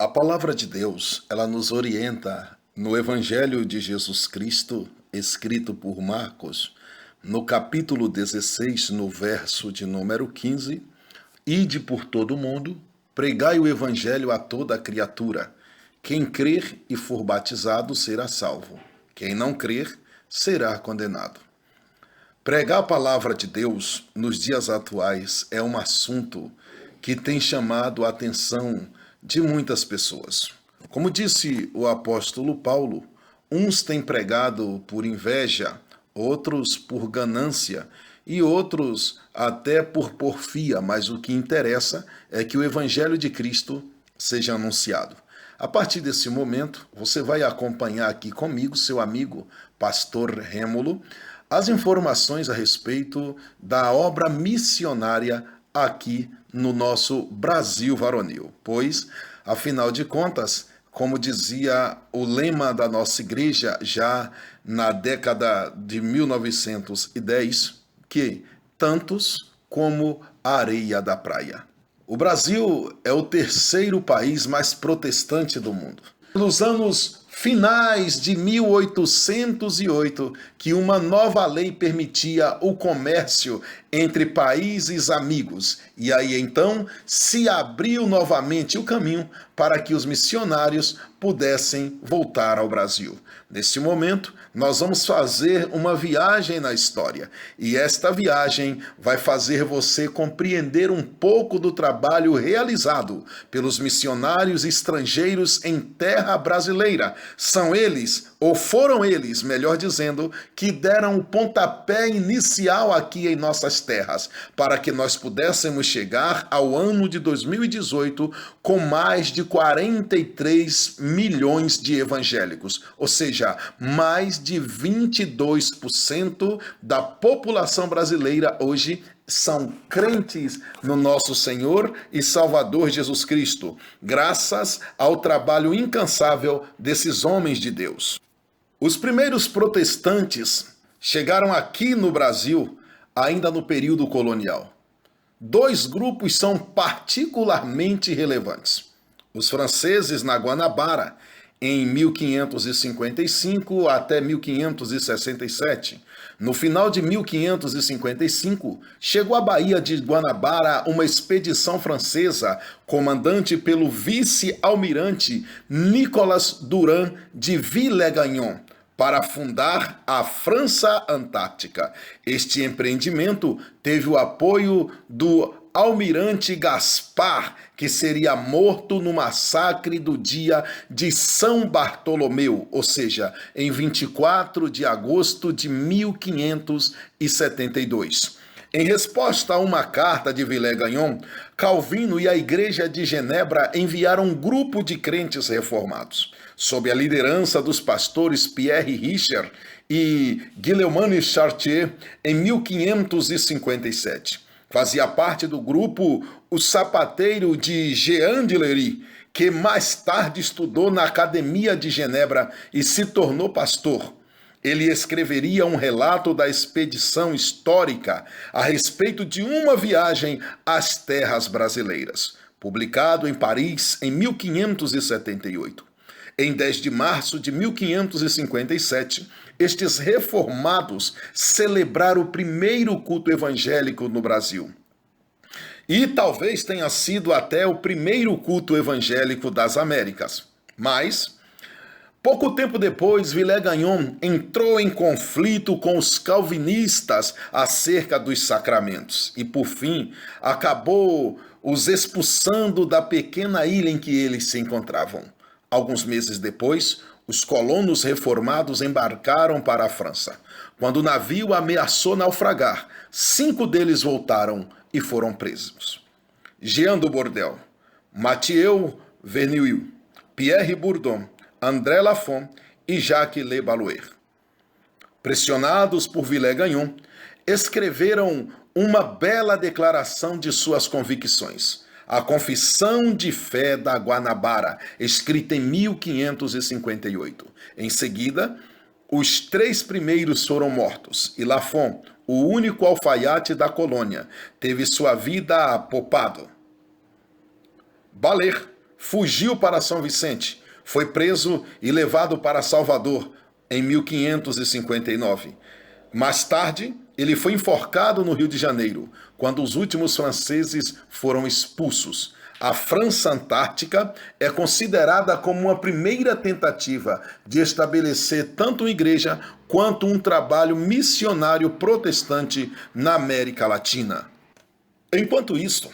A palavra de Deus, ela nos orienta no Evangelho de Jesus Cristo, escrito por Marcos, no capítulo 16, no verso de número 15, ide por todo o mundo, pregai o Evangelho a toda criatura. Quem crer e for batizado será salvo. Quem não crer será condenado. Pregar a palavra de Deus nos dias atuais é um assunto que tem chamado a atenção de muitas pessoas. Como disse o apóstolo Paulo, uns têm pregado por inveja, outros por ganância e outros até por porfia, mas o que interessa é que o evangelho de Cristo seja anunciado. A partir desse momento, você vai acompanhar aqui comigo, seu amigo, pastor Rêmulo, as informações a respeito da obra missionária aqui no nosso Brasil varonil. Pois, afinal de contas, como dizia o lema da nossa igreja já na década de 1910, que tantos como a areia da praia. O Brasil é o terceiro país mais protestante do mundo. Nos anos finais de 1808, que uma nova lei permitia o comércio entre países amigos. E aí então se abriu novamente o caminho para que os missionários pudessem voltar ao Brasil. Neste momento, nós vamos fazer uma viagem na história. E esta viagem vai fazer você compreender um pouco do trabalho realizado pelos missionários estrangeiros em terra brasileira. São eles, ou foram eles, melhor dizendo, que deram o pontapé inicial aqui em nossas terras, para que nós pudéssemos chegar ao ano de 2018 com mais de 43 milhões de evangélicos, ou seja, mais de 22% da população brasileira hoje são crentes no nosso Senhor e Salvador Jesus Cristo, graças ao trabalho incansável desses homens de Deus. Os primeiros protestantes chegaram aqui no Brasil ainda no período colonial. Dois grupos são particularmente relevantes. Os franceses na Guanabara, em 1555 até 1567. No final de 1555, chegou à Baía de Guanabara uma expedição francesa, comandante pelo vice-almirante Nicolas Durand de Villegagnon, para fundar a França Antártica. Este empreendimento teve o apoio do almirante Gaspar, que seria morto no massacre do dia de São Bartolomeu, ou seja, em 24 de agosto de 1572. Em resposta a uma carta de Villegagnon, Calvino e a Igreja de Genebra enviaram um grupo de crentes reformados, sob a liderança dos pastores Pierre Richer e Guillaume Chartier, em 1557. Fazia parte do grupo o sapateiro de Jean de Lery, que mais tarde estudou na Academia de Genebra e se tornou pastor. Ele escreveria um relato da expedição histórica a respeito de uma viagem às terras brasileiras, publicado em Paris em 1578. Em 10 de março de 1557, estes reformados celebraram o primeiro culto evangélico no Brasil. E talvez tenha sido até o primeiro culto evangélico das Américas. Mas, pouco tempo depois, Villegagnon entrou em conflito com os calvinistas acerca dos sacramentos e, por fim, acabou os expulsando da pequena ilha em que eles se encontravam. Alguns meses depois, os colonos reformados embarcaram para a França. Quando o navio ameaçou naufragar, 5 deles voltaram e foram presos. Jean do Bordel, Mathieu Verneuil, Pierre Bourdon, André Lafon e Jacques Le Balloir. Pressionados por Villegagnon, escreveram uma bela declaração de suas convicções. A Confissão de Fé da Guanabara, escrita em 1558. Em seguida, os 3 primeiros foram mortos e Lafon, o único alfaiate da colônia, teve sua vida poupada. Balloir fugiu para São Vicente, foi preso e levado para Salvador em 1559. Mais tarde, ele foi enforcado no Rio de Janeiro, quando os últimos franceses foram expulsos. A França Antártica é considerada como uma primeira tentativa de estabelecer tanto uma igreja quanto um trabalho missionário protestante na América Latina. Enquanto isso,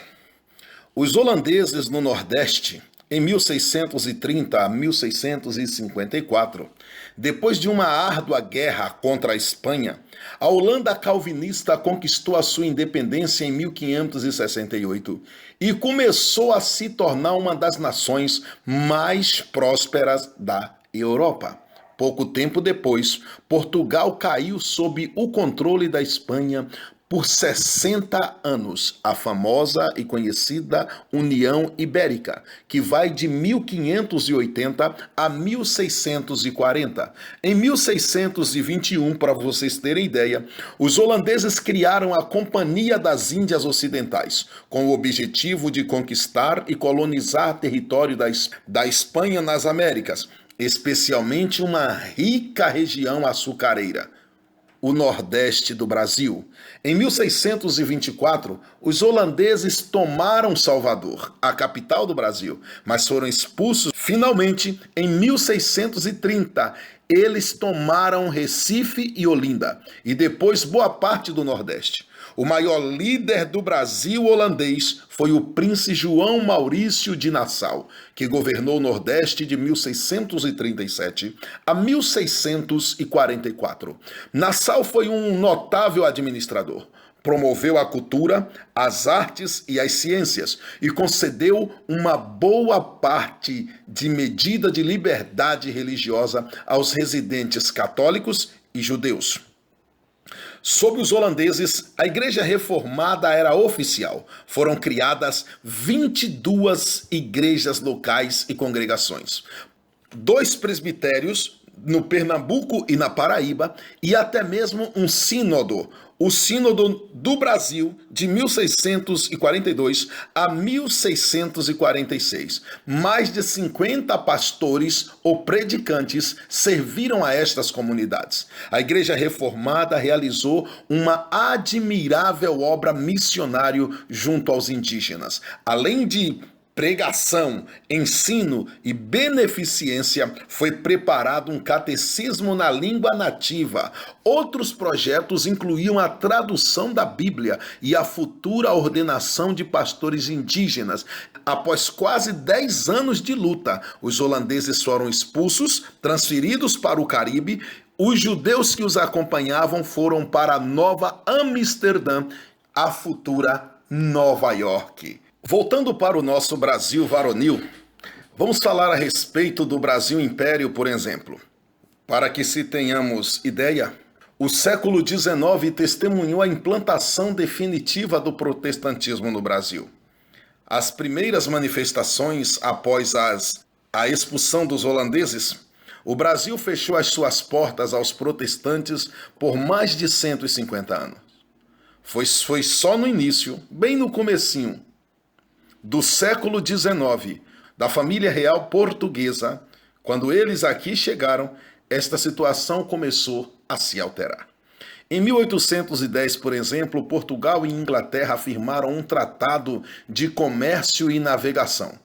os holandeses no Nordeste, em 1630 a 1654, depois de uma árdua guerra contra a Espanha, a Holanda calvinista conquistou a sua independência em 1568 e começou a se tornar uma das nações mais prósperas da Europa. Pouco tempo depois, Portugal caiu sob o controle da Espanha por 60 anos, a famosa e conhecida União Ibérica, que vai de 1580 a 1640. Em 1621, para vocês terem ideia, os holandeses criaram a Companhia das Índias Ocidentais, com o objetivo de conquistar e colonizar território da Espanha nas Américas, especialmente uma rica região açucareira, o Nordeste do Brasil. Em 1624, os holandeses tomaram Salvador, a capital do Brasil, mas foram expulsos finalmente em 1630. Eles tomaram Recife e Olinda, e depois boa parte do Nordeste. O maior líder do Brasil holandês foi o príncipe João Maurício de Nassau, que governou o Nordeste de 1637 a 1644. Nassau foi um notável administrador. Promoveu a cultura, as artes e as ciências e concedeu uma boa parte de medida de liberdade religiosa aos residentes católicos e judeus. Sob os holandeses, a igreja reformada era oficial. Foram criadas 22 igrejas locais e congregações, 2 presbitérios no Pernambuco e na Paraíba e até mesmo um sínodo, o Sínodo do Brasil de 1642 a 1646. Mais de 50 pastores ou predicantes serviram a estas comunidades. A Igreja Reformada realizou uma admirável obra missionária junto aos indígenas. Além de pregação, ensino e beneficência, foi preparado um catecismo na língua nativa. Outros projetos incluíam a tradução da Bíblia e a futura ordenação de pastores indígenas. Após quase 10 anos de luta, os holandeses foram expulsos, transferidos para o Caribe. Os judeus que os acompanhavam foram para Nova Amsterdã, a futura Nova York. Voltando para o nosso Brasil varonil, vamos falar a respeito do Brasil Império, por exemplo. Para que se tenhamos ideia, o século XIX testemunhou a implantação definitiva do protestantismo no Brasil. As primeiras manifestações após a expulsão dos holandeses, o Brasil fechou as suas portas aos protestantes por mais de 150 anos. Foi só no início, bem no comecinho, do século XIX, da família real portuguesa, quando eles aqui chegaram, esta situação começou a se alterar. Em 1810, por exemplo, Portugal e Inglaterra firmaram um tratado de comércio e navegação,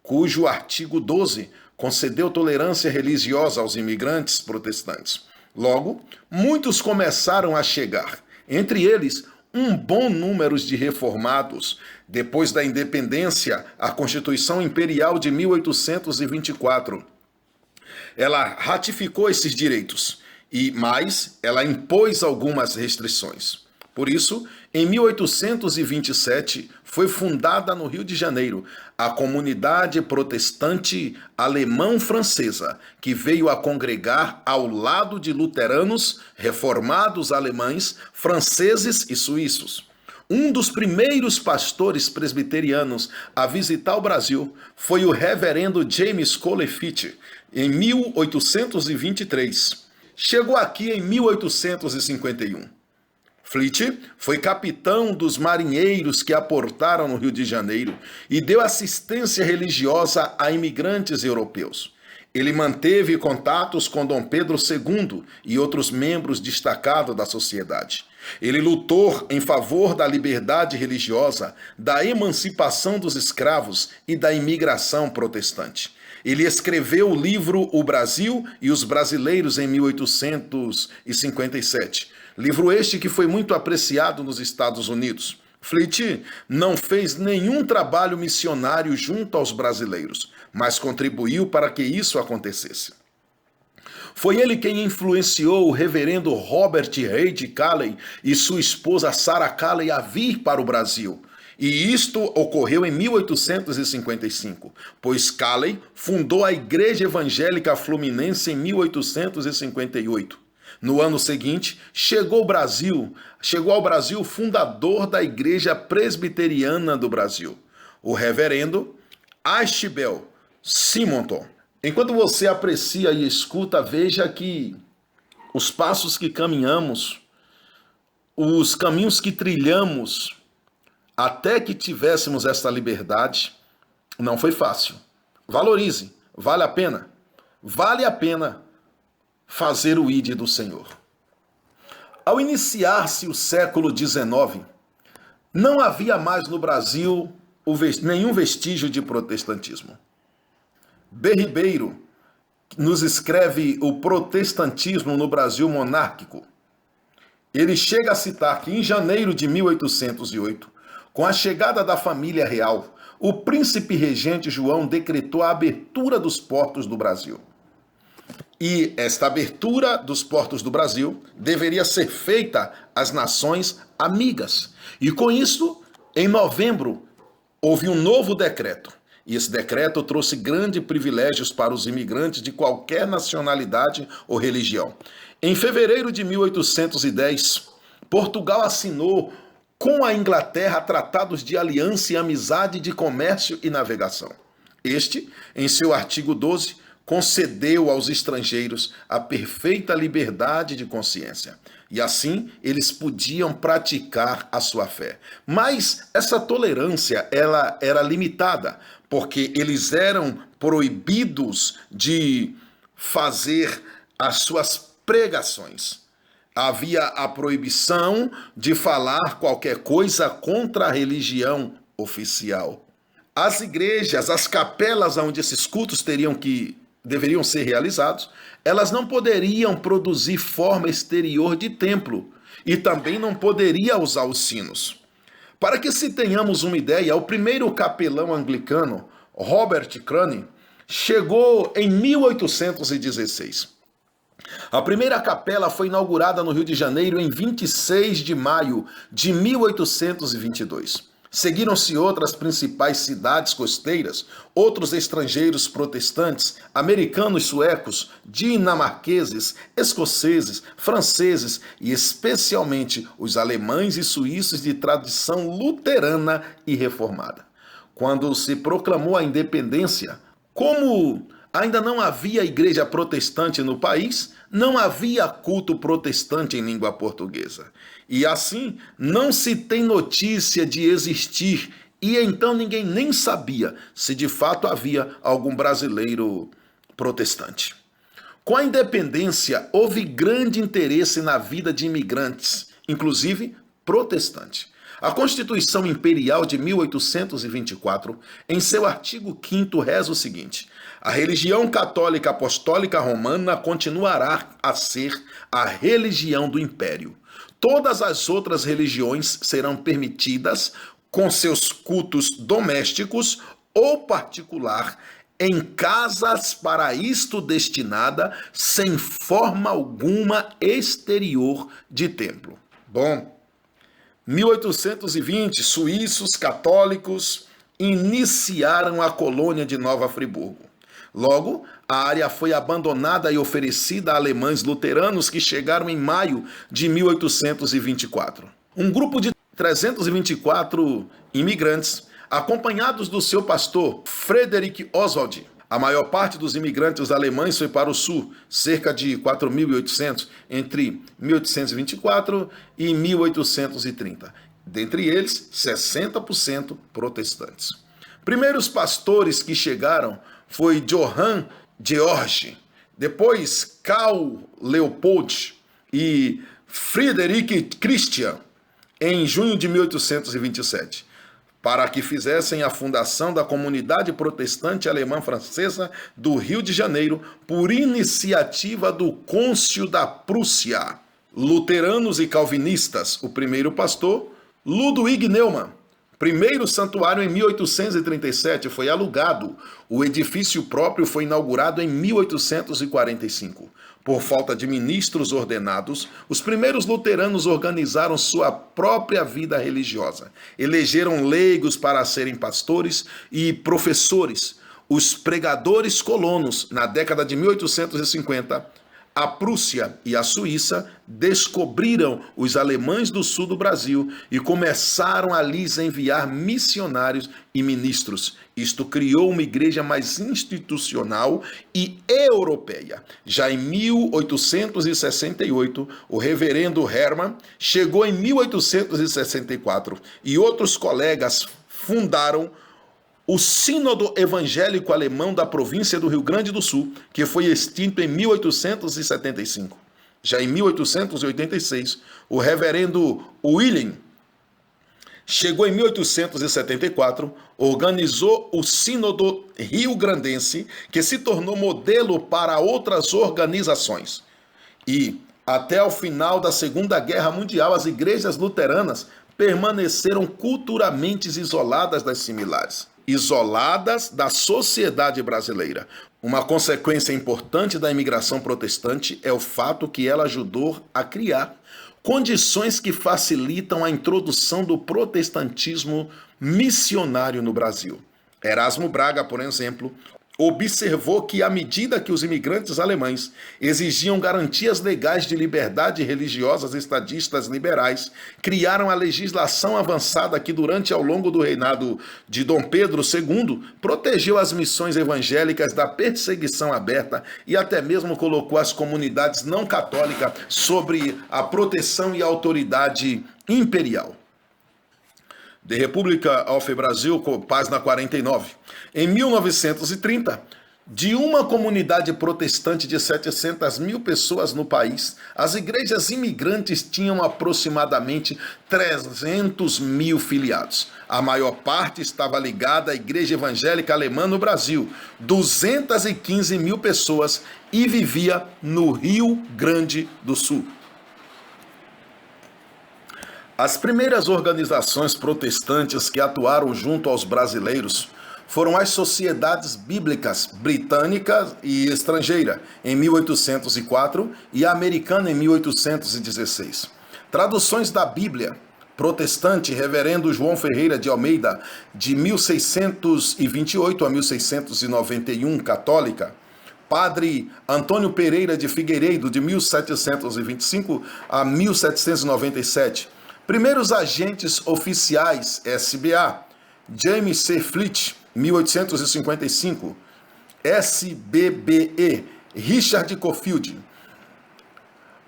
cujo artigo 12 concedeu tolerância religiosa aos imigrantes protestantes. Logo, muitos começaram a chegar, entre eles um bom número de reformados. Depois da independência, a Constituição Imperial de 1824, ela ratificou esses direitos, mas ela impôs algumas restrições. Por isso, em 1827, foi fundada no Rio de Janeiro a Comunidade Protestante Alemão-Francesa, que veio a congregar ao lado de luteranos, reformados alemães, franceses e suíços. Um dos primeiros pastores presbiterianos a visitar o Brasil foi o reverendo James Colefitt, em 1823. Chegou aqui em 1851. Fleet foi capitão dos marinheiros que aportaram no Rio de Janeiro e deu assistência religiosa a imigrantes europeus. Ele manteve contatos com Dom Pedro II e outros membros destacados da sociedade. Ele lutou em favor da liberdade religiosa, da emancipação dos escravos e da imigração protestante. Ele escreveu o livro O Brasil e os Brasileiros em 1857. Livro este que foi muito apreciado nos Estados Unidos. Fleet não fez nenhum trabalho missionário junto aos brasileiros, mas contribuiu para que isso acontecesse. Foi ele quem influenciou o reverendo Robert Reid Calley e sua esposa Sarah Calley a vir para o Brasil. E isto ocorreu em 1855, pois Calley fundou a Igreja Evangélica Fluminense em 1858. No ano seguinte, chegou ao Brasil o fundador da Igreja Presbiteriana do Brasil, o reverendo Ashbel Simonton. Enquanto você aprecia e escuta, veja que os passos que caminhamos, os caminhos que trilhamos, até que tivéssemos esta liberdade, não foi fácil. Valorize, vale a pena. Vale a pena fazer o ID do Senhor. Ao iniciar-se o século XIX, não havia mais no Brasil nenhum vestígio de protestantismo. B. Ribeiro nos escreve o protestantismo no Brasil monárquico. Ele chega a citar que em janeiro de 1808, com a chegada da família real, o príncipe regente João decretou a abertura dos portos do Brasil. E esta abertura dos portos do Brasil deveria ser feita às nações amigas. E com isso, em novembro, houve um novo decreto. E esse decreto trouxe grandes privilégios para os imigrantes de qualquer nacionalidade ou religião. Em fevereiro de 1810, Portugal assinou com a Inglaterra tratados de aliança e amizade de comércio e navegação. Este, em seu artigo 12, concedeu aos estrangeiros a perfeita liberdade de consciência. E assim, eles podiam praticar a sua fé. Mas essa tolerância, ela era limitada, porque eles eram proibidos de fazer as suas pregações. Havia a proibição de falar qualquer coisa contra a religião oficial. As igrejas, as capelas onde esses cultos deveriam ser realizados, elas não poderiam produzir forma exterior de templo e também não poderia usar os sinos. Para que se tenhamos uma ideia, o primeiro capelão anglicano, Robert Crane, chegou em 1816. A primeira capela foi inaugurada no Rio de Janeiro em 26 de maio de 1822. Seguiram-se outras principais cidades costeiras, outros estrangeiros protestantes, americanos, suecos, dinamarqueses, escoceses, franceses e especialmente os alemães e suíços de tradição luterana e reformada. Quando se proclamou a independência, como ainda não havia igreja protestante no país, não havia culto protestante em língua portuguesa. E assim, não se tem notícia de existir, e então ninguém nem sabia se de fato havia algum brasileiro protestante. Com a independência, houve grande interesse na vida de imigrantes, inclusive protestante. A Constituição Imperial de 1824, em seu artigo 5º, reza o seguinte: a religião católica apostólica romana continuará a ser a religião do império. Todas as outras religiões serão permitidas com seus cultos domésticos ou particular em casas para isto destinada, sem forma alguma exterior de templo. Bom, 1820, suíços católicos iniciaram a colônia de Nova Friburgo. Logo, a área foi abandonada e oferecida a alemães luteranos que chegaram em maio de 1824. Um grupo de 324 imigrantes, acompanhados do seu pastor, Frederick Oswald, A maior parte dos imigrantes alemães foi para o sul, cerca de 4.800, entre 1824 e 1830. Dentre eles, 60% protestantes. Primeiros pastores que chegaram foi Johann Georg, depois Karl Leopold e Friedrich Christian, em junho de 1827, para que fizessem a fundação da comunidade protestante alemã-francesa do Rio de Janeiro por iniciativa do cônsul da Prússia. Luteranos e calvinistas, o primeiro pastor, Ludwig Neumann. Primeiro santuário em 1837 foi alugado. O edifício próprio foi inaugurado em 1845. Por falta de ministros ordenados, os primeiros luteranos organizaram sua própria vida religiosa. Elegeram leigos para serem pastores e professores. Os pregadores colonos, na década de 1850, a Prússia e a Suíça descobriram os alemães do sul do Brasil e começaram a lhes enviar missionários e ministros. Isto criou uma igreja mais institucional e europeia. Já em 1868, o reverendo Hermann chegou em 1864 e outros colegas fundaram o Sínodo Evangélico Alemão da província do Rio Grande do Sul, que foi extinto em 1875. Já em 1886, o reverendo William chegou em 1874, organizou o Sínodo Rio-Grandense, que se tornou modelo para outras organizações. E, até o final da Segunda Guerra Mundial, as igrejas luteranas permaneceram culturalmente isoladas das similares. Isoladas da sociedade brasileira. Uma consequência importante da imigração protestante é o fato que ela ajudou a criar condições que facilitam a introdução do protestantismo missionário no Brasil. Erasmo Braga, por exemplo, observou que, à medida que os imigrantes alemães exigiam garantias legais de liberdade religiosas, estadistas liberais criaram a legislação avançada que, durante ao longo do reinado de Dom Pedro II, protegeu as missões evangélicas da perseguição aberta e até mesmo colocou as comunidades não católicas sobre a proteção e a autoridade imperial. The República of Brasil, página 49. Em 1930, de uma comunidade protestante de 700 mil pessoas no país, as igrejas imigrantes tinham aproximadamente 300 mil filiados. A maior parte estava ligada à Igreja Evangélica Alemã no Brasil, 215 mil pessoas, e vivia no Rio Grande do Sul. As primeiras organizações protestantes que atuaram junto aos brasileiros foram as Sociedades Bíblicas Britânica e Estrangeira, em 1804, e a Americana, em 1816. Traduções da Bíblia protestante, Reverendo João Ferreira de Almeida, de 1628 a 1691, católica. Padre Antônio Pereira de Figueiredo, de 1725 a 1797. Primeiros agentes oficiais, SBA, James C. Fleet, 1855, SBBE, Richard Cofield,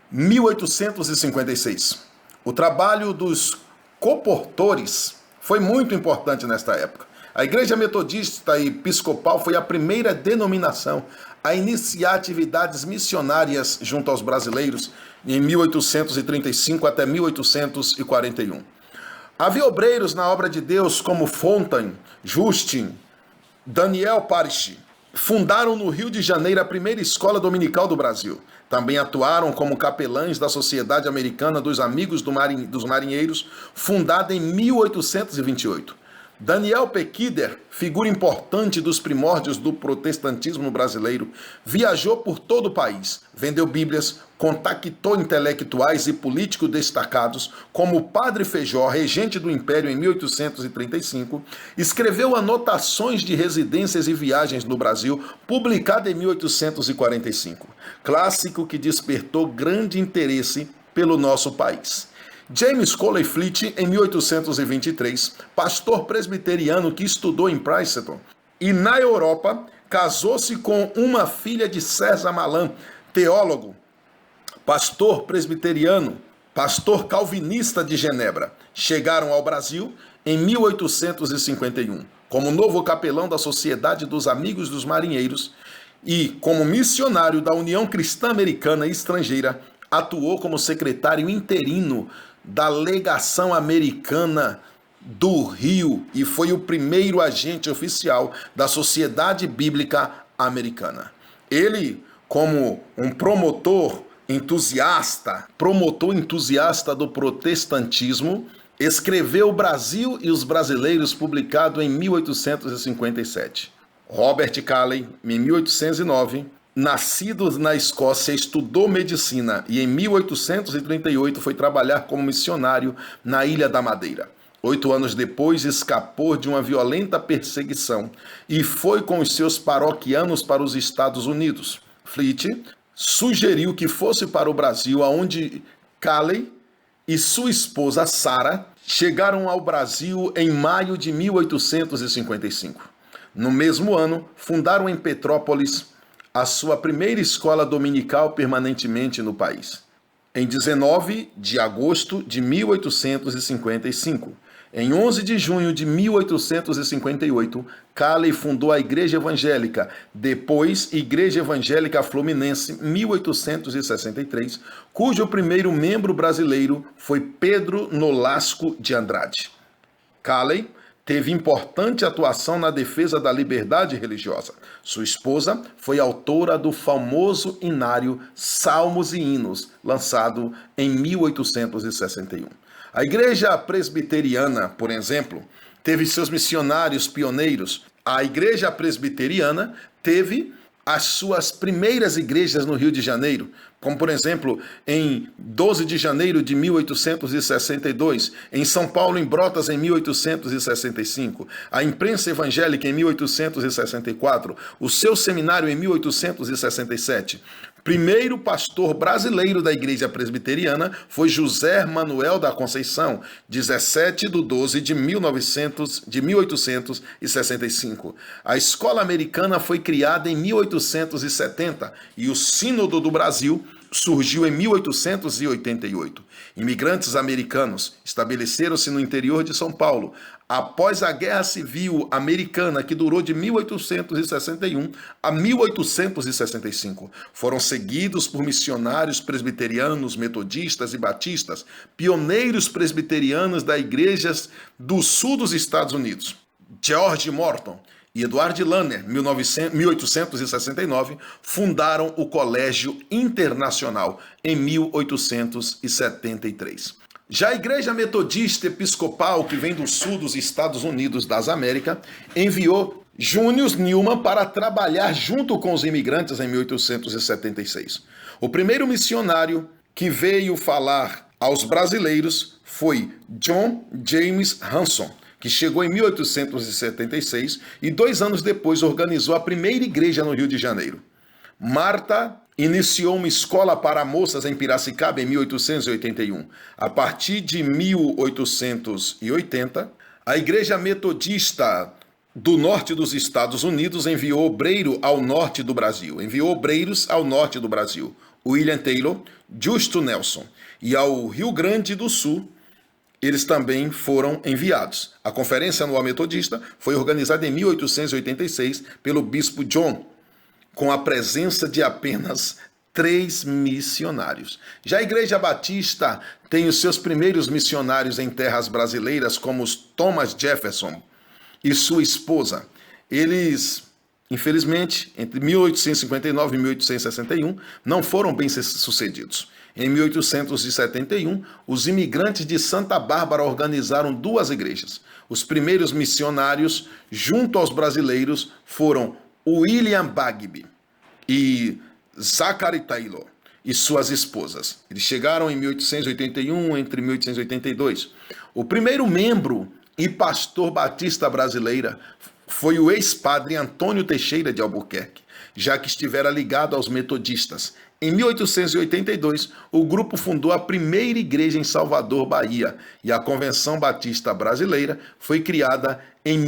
1856. O trabalho dos coportores foi muito importante nesta época. A Igreja Metodista e Episcopal foi a primeira denominação a iniciar atividades missionárias junto aos brasileiros em 1835 até 1841. Havia obreiros na obra de Deus como Fontaine, Justin, Daniel Parish. Fundaram no Rio de Janeiro a primeira escola dominical do Brasil. Também atuaram como capelães da Sociedade Americana dos Amigos dos Marinheiros, fundada em 1828. Daniel Pequider, figura importante dos primórdios do protestantismo brasileiro, viajou por todo o país, vendeu bíblias, contactou intelectuais e políticos destacados, como o Padre Feijó, regente do Império em 1835, escreveu anotações de residências e viagens no Brasil, publicada em 1845, clássico que despertou grande interesse pelo nosso país. James Coley Fleet, em 1823, pastor presbiteriano que estudou em Princeton e na Europa, casou-se com uma filha de César Malan, teólogo, pastor presbiteriano, pastor calvinista de Genebra. Chegaram ao Brasil em 1851, como novo capelão da Sociedade dos Amigos dos Marinheiros e, como missionário da União Cristã Americana Estrangeira, atuou como secretário interino da Legação Americana do Rio e foi o primeiro agente oficial da Sociedade Bíblica Americana. Ele, como um promotor entusiasta do protestantismo, escreveu O Brasil e os Brasileiros, publicado em 1857. Robert Calley, em 1809, nascido na Escócia, estudou medicina e em 1838 foi trabalhar como missionário na Ilha da Madeira. 8 anos depois, escapou de uma violenta perseguição e foi com os seus paroquianos para os Estados Unidos. Fleet sugeriu que fosse para o Brasil, aonde Calley e sua esposa Sarah chegaram ao Brasil em maio de 1855. No mesmo ano, fundaram em Petrópolis a sua primeira escola dominical permanentemente no país. Em 19 de agosto de 1855, em 11 de junho de 1858, Calley fundou a Igreja Evangélica, depois Igreja Evangélica Fluminense, 1863, cujo primeiro membro brasileiro foi Pedro Nolasco de Andrade. Calley teve importante atuação na defesa da liberdade religiosa. Sua esposa foi autora do famoso hinário Salmos e Hinos, lançado em 1861. A Igreja Presbiteriana, por exemplo, teve seus missionários pioneiros. A Igreja Presbiteriana teve as suas primeiras igrejas no Rio de Janeiro, como, por exemplo, em 12 de janeiro de 1862, em São Paulo, em Brotas, em 1865, a Imprensa Evangélica, em 1864, o seu seminário, em 1867. Primeiro pastor brasileiro da Igreja Presbiteriana foi José Manuel da Conceição, 17 de 12 de 1865. A Escola Americana foi criada em 1870 e o Sínodo do Brasil surgiu em 1888. Imigrantes americanos estabeleceram-se no interior de São Paulo. Após a Guerra Civil Americana, que durou de 1861 a 1865, foram seguidos por missionários presbiterianos, metodistas e batistas, pioneiros presbiterianos das igrejas do sul dos Estados Unidos. George Morton e Edward Lanner, 1869, fundaram o Colégio Internacional em 1873. Já a Igreja Metodista Episcopal, que vem do sul dos Estados Unidos das Américas, enviou Junius Newman para trabalhar junto com os imigrantes em 1876. O primeiro missionário que veio falar aos brasileiros foi John James Hanson, que chegou em 1876 e 2 anos depois organizou a primeira igreja no Rio de Janeiro. Marta iniciou uma escola para moças em Piracicaba em 1881. A partir de 1880, a Igreja Metodista do norte dos Estados Unidos enviou obreiros ao norte do Brasil. William Taylor, Justo Nelson. E ao Rio Grande do Sul, eles também foram enviados. A Conferência Anual Metodista foi organizada em 1886 pelo Bispo John, com a presença de apenas 3 missionários. Já a Igreja Batista tem os seus primeiros missionários em terras brasileiras, como os Thomas Jefferson e sua esposa. Eles, infelizmente, entre 1859 e 1861, não foram bem-sucedidos. Em 1871, os imigrantes de Santa Bárbara organizaram 2 igrejas. Os primeiros missionários, junto aos brasileiros, foram William Bagby e Zachary Taylor e suas esposas. Eles chegaram em 1881, entre 1882. O primeiro membro e pastor batista brasileira foi o ex-padre Antônio Teixeira de Albuquerque, já que estivera ligado aos metodistas. Em 1882, o grupo fundou a primeira igreja em Salvador, Bahia, e a Convenção Batista Brasileira foi criada em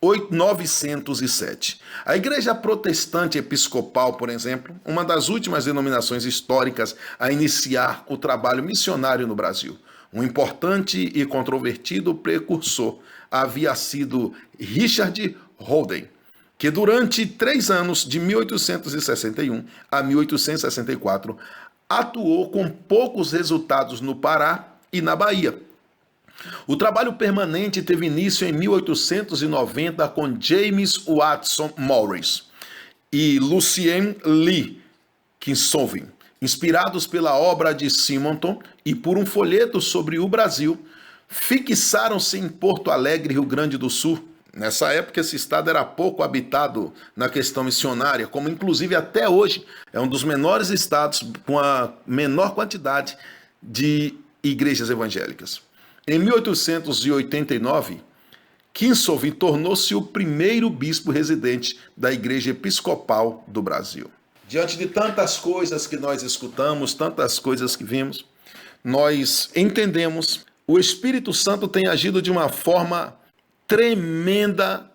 907. A Igreja Protestante Episcopal, por exemplo, uma das últimas denominações históricas a iniciar o trabalho missionário no Brasil. Um importante e controvertido precursor havia sido Richard Houghton, que durante 3 anos, de 1861 a 1864, atuou com poucos resultados no Pará e na Bahia. O trabalho permanente teve início em 1890 com James Watson Morris e Lucien Lee Kinsovin, inspirados pela obra de Simonton e por um folheto sobre o Brasil, fixaram-se em Porto Alegre, Rio Grande do Sul. Nessa época, esse estado era pouco habitado na questão missionária, como inclusive até hoje é um dos menores estados com a menor quantidade de igrejas evangélicas. Em 1889, Kinsovin tornou-se o primeiro bispo residente da Igreja Episcopal do Brasil. Diante de tantas coisas que nós escutamos, tantas coisas que vimos, nós entendemos o Espírito Santo tem agido de uma forma tremenda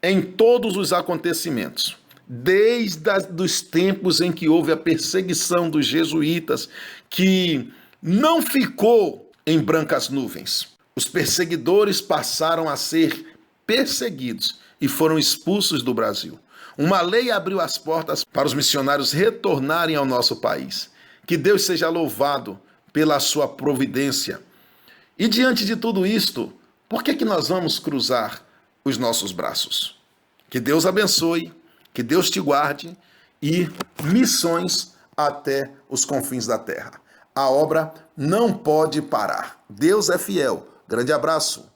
em todos os acontecimentos. Desde os tempos em que houve a perseguição dos jesuítas, que não ficou em brancas nuvens. Os perseguidores passaram a ser perseguidos e foram expulsos do Brasil. Uma lei abriu as portas para os missionários retornarem ao nosso país. Que Deus seja louvado pela sua providência. E diante de tudo isto, por que nós vamos cruzar os nossos braços? Que Deus abençoe, que Deus te guarde e missões até os confins da terra. A obra não pode parar. Deus é fiel. Grande abraço.